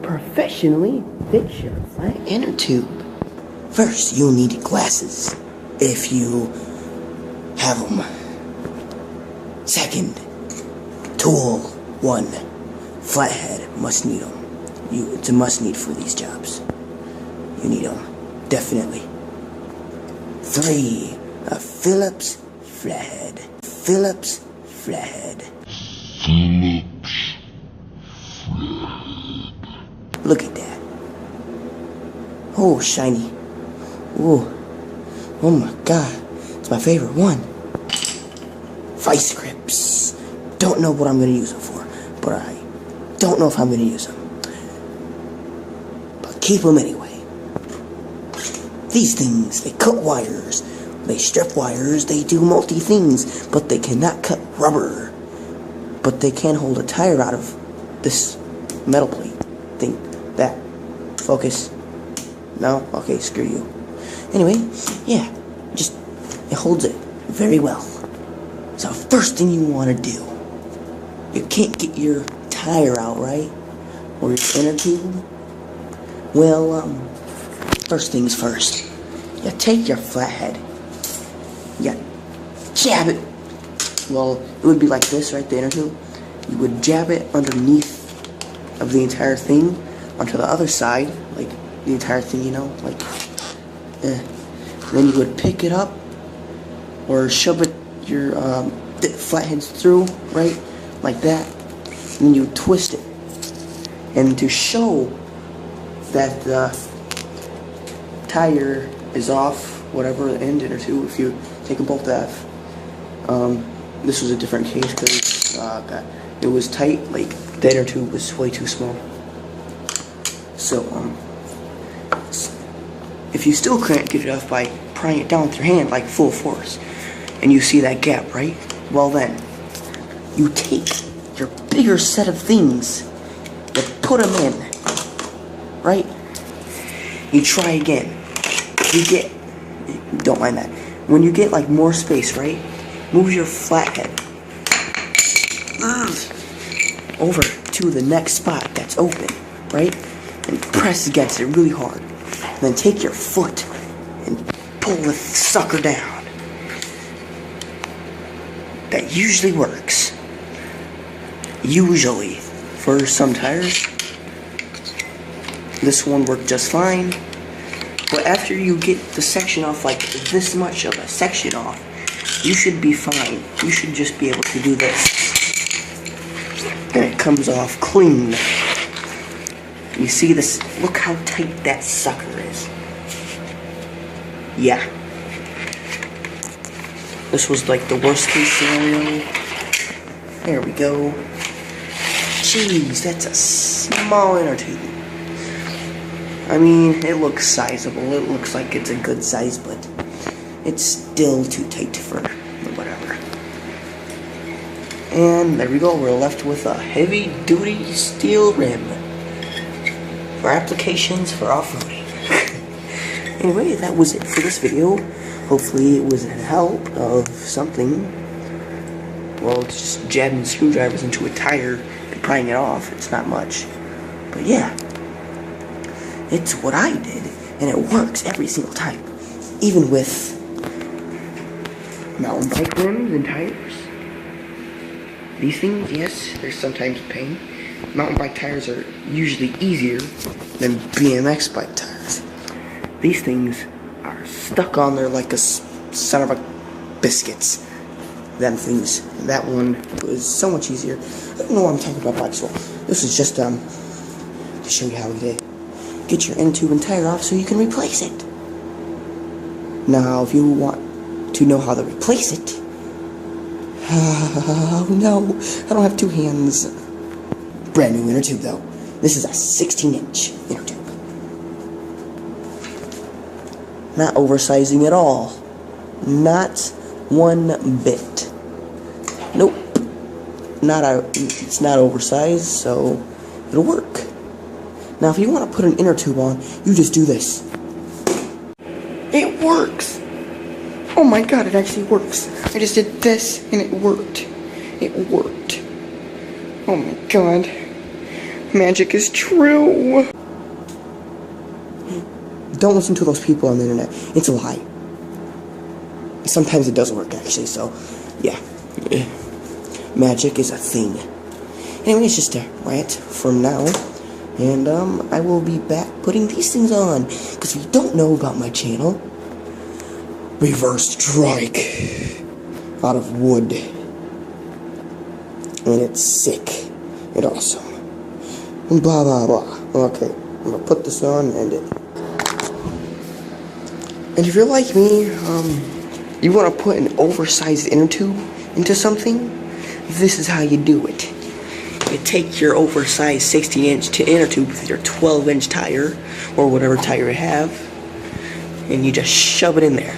Professionally fix your flat inner tube. First, you'll need glasses, if you have them. Second, tool 1, flathead, must need them. It's a must need for these jobs. You need them, definitely. 3, a Phillips flathead. Phillips flathead. Look at that. Oh, shiny. Oh my god. It's my favorite one. Vice grips. Don't know what I'm going to use them for, but I don't know if I'm going to use them. But keep them anyway. These things, they cut wires. They strip wires. They do multi-things, but they cannot cut rubber. But they can hold a tire out of this metal plate thing. That. Focus. No? Okay, screw you. Anyway, yeah, it holds it very well. So first thing you want to do, you can't get your tire out, right? Or your inner tube. Well, first things first. You take your flathead. You jab it. Well, it would be like this, right? The inner tube. You would jab it underneath of the entire thing onto the other side, like the entire thing, you know, like, then you would pick it up or shove it your flatheads through, right, like that, and then you would twist it, and to show that the tire is off, whatever, the end or two, if you take them both off, this was a different case because it was tight, like the inner tube was way too small. So, if you still can't get it off by prying it down with your hand like full force, and you see that gap, right? Well then, you take your bigger set of things, you put them in, right? You try again. Don't mind that. When you get like more space, right? Move your flathead over to the next spot that's open, right? And press against it really hard. And then take your foot and pull the sucker down. That usually works. Usually. For some tires. This one worked just fine. But after you get the section off, like this much of a section off, you should be fine. You should just be able to do this. And it comes off clean. You see this? Look how tight that sucker is. Yeah. This was like the worst case scenario. There we go. Jeez, that's a small inner tube. I mean, it looks sizable. It looks like it's a good size, but it's still too tight for whatever. And there we go. We're left with a heavy-duty steel rim for applications for off-roading. Anyway, that was it for this video. Hopefully it was a help of something. Well, it's just jabbing screwdrivers into a tire and prying it off. It's not much. But yeah, it's what I did, and it works every single time. Even with mountain bike rims and tires. These things, yes, there's sometimes pain. Mountain bike tires are usually easier than BMX bike tires. These things are stuck on there like a son of a biscuits. Them things. That one was so much easier. I don't know why I'm talking about bikes. Well, this is just to show you how to get your inner tube and tire off so you can replace it. Now, if you want to know how to replace it, oh no, I don't have two hands. Brand new inner tube though. This is a 16-inch inner tube. Not oversizing at all. Not one bit. Nope. It's not oversized, so it'll work. Now, if you want to put an inner tube on, you just do this. It works. Oh my god, it actually works. I just did this and it worked. It worked. Oh my god. Magic is true. Don't listen to those people on the internet. It's a lie. Sometimes it does work, actually, so, yeah. Magic is a thing. Anyway, it's just a rant from now. And, I will be back putting these things on. Because if you don't know about my channel, Reverse Strike out of wood. And it's sick and awesome. Blah, blah, blah. Okay, I'm gonna put this on and end it. And if you're like me, you want to put an oversized inner tube into something, this is how you do it. You take your oversized 16-inch inner tube with your 12-inch tire, or whatever tire you have, and you just shove it in there.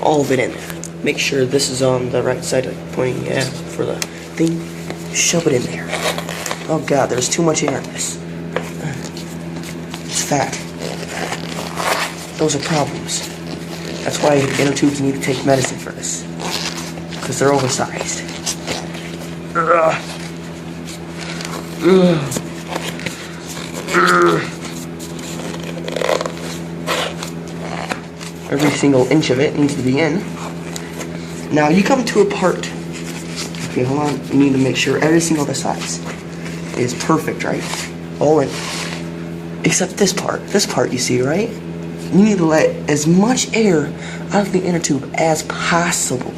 All of it in there. Make sure this is on the right side, like pointing for the thing. Shove it in there. Oh god, there's too much air in this. It's fat. Those are problems. That's why inner tubes need to take medicine for this. Because they're oversized. Every single inch of it needs to be in. Now you come to a part. Okay, hold on. You need to make sure every single other size is perfect, right? All in. Except this part. This part you see, right? You need to let as much air out of the inner tube as possible.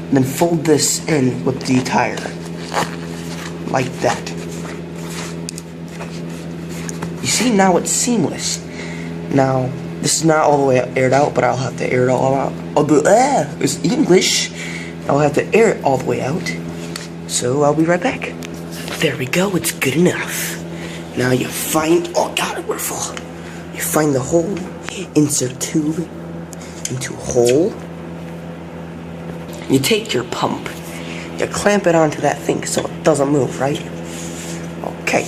And then fold this in with the tire. Like that. You see, now it's seamless. Now, this is not all the way aired out, but I'll have to air it all out. It's English. I'll have to air it all the way out. So I'll be right back. There we go, it's good enough. Now you find, oh god, we're full. You find the hole, insert tube into hole. You take your pump, you clamp it onto that thing so it doesn't move, right? Okay.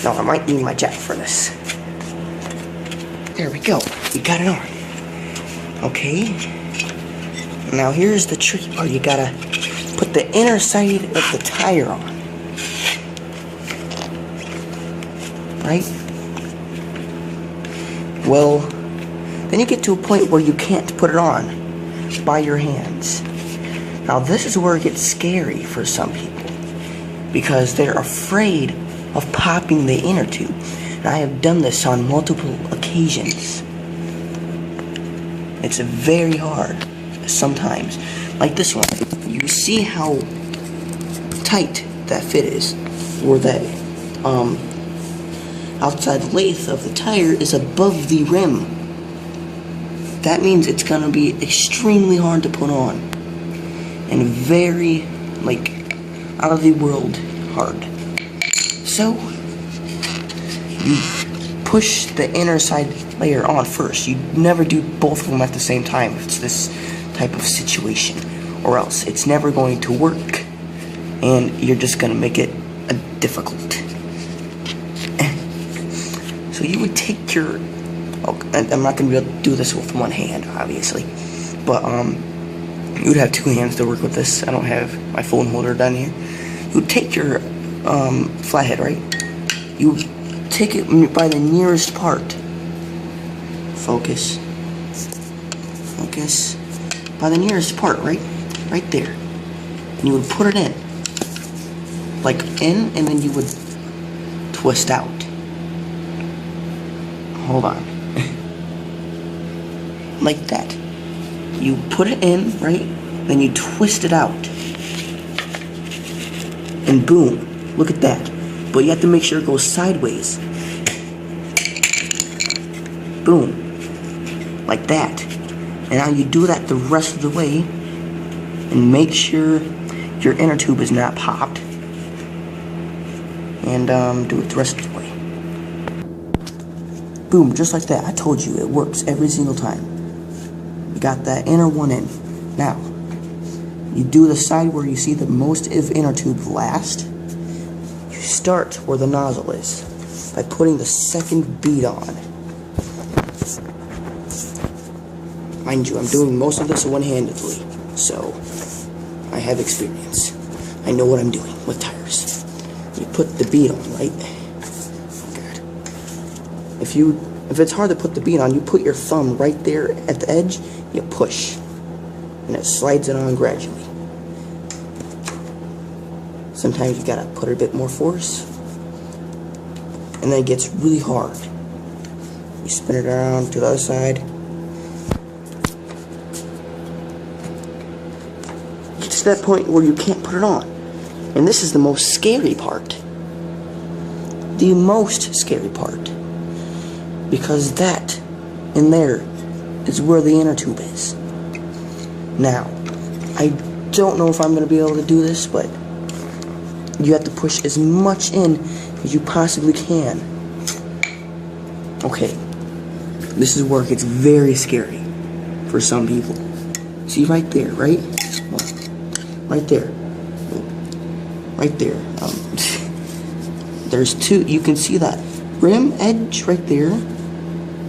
Now I might need my jack for this. There we go. We got it on. Okay. Now here's the tricky part. You gotta put the inner side of the tire on. Right? Well, then you get to a point where you can't put it on by your hands. Now this is where it gets scary for some people, because they're afraid of popping the inner tube. And I have done this on multiple occasions. It's very hard sometimes. Like this one. You see how tight that fit is, or that outside length of the tire is above the rim. That means it's gonna be extremely hard to put on, and very, like, out of the world hard. So you push the inner side layer on first. You never do both of them at the same time if it's this type of situation, or else it's never going to work, and you're just gonna make it difficult. So you would take your, I'm not gonna be able to do this with one hand, obviously, but you would have two hands to work with this. I don't have my phone holder down here. You would take your flathead, right? You take it by the nearest part. Focus. Focus. By the nearest part, right? Right there. And you would put it in. Like in, and then you would twist out. Hold on. Like that. You put it in, right? Then you twist it out. And boom. Look at that. But you have to make sure it goes sideways. Boom. Like that. And now you do that the rest of the way. And make sure your inner tube is not popped. And do it the rest of the way. Boom, just like that. I told you, it works every single time. You got that inner one in. Now, you do the side where you see the most of inner tube last. You start where the nozzle is by putting the second bead on. I Mind you, I'm doing most of this one-handedly, so I have experience. I know what I'm doing with tires. You put the bead on, right? Oh God. If it's hard to put the bead on, you put your thumb right there at the edge, you push, and it slides it on gradually. Sometimes you gotta put a bit more force, and then it gets really hard. You spin it around to the other side. Get to that point where you can't put it on. And this is the most scary part. The most scary part. Because that in there is where the inner tube is. Now, I don't know if I'm going to be able to do this, but you have to push as much in as you possibly can. Okay, this is where it gets very scary for some people. See right there, right? Right there. Right there. There's two, you can see that rim edge right there,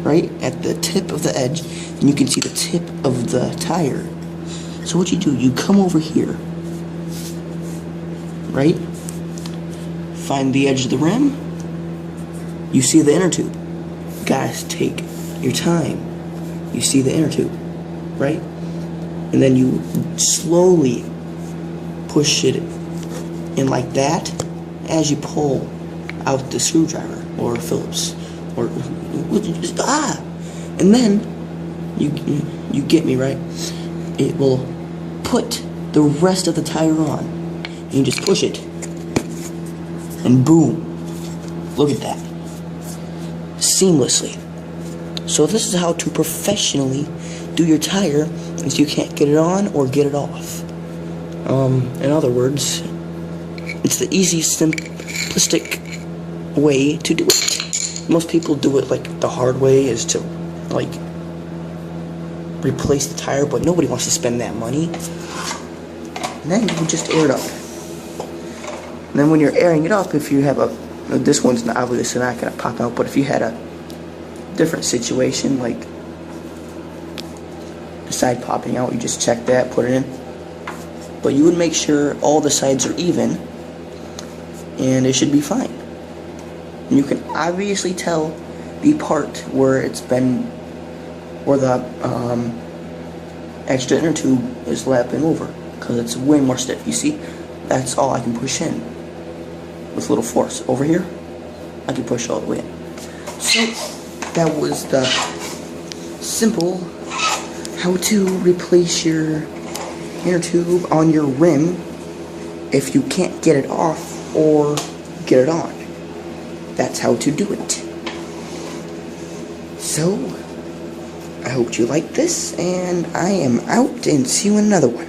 right at the tip of the edge, and you can see the tip of the tire. So what you do, you come over here, right? Find the edge of the rim. You see the inner tube. Guys, take your time. You see the inner tube, right? And then you slowly push it in like that as you pull out the screwdriver or Phillips or and then you get me, right? It will put the rest of the tire on, and you just push it, and boom, look at that, seamlessly. So this is how to professionally do your tire if you can't get it on or get it off. In other words, it's the easy, simplistic way to do it. Most people do it like the hard way, is to like replace the tire, but nobody wants to spend that money. And then you just air it up. And then when you're airing it up, if you have this one's obviously not going to pop out, but if you had a different situation, like the side popping out, you just check that, put it in. But you would make sure all the sides are even, and it should be fine. And you can obviously tell the part where it's been, where the extra inner tube is lapping over, because it's way more stiff. You see, that's all I can push in with little force. Over here, I can push all the way in. So that was the simple how to replace your inner tube on your rim if you can't get it off or get it on. That's how to do it. So I hope you like this, and I am out, and see you in another one.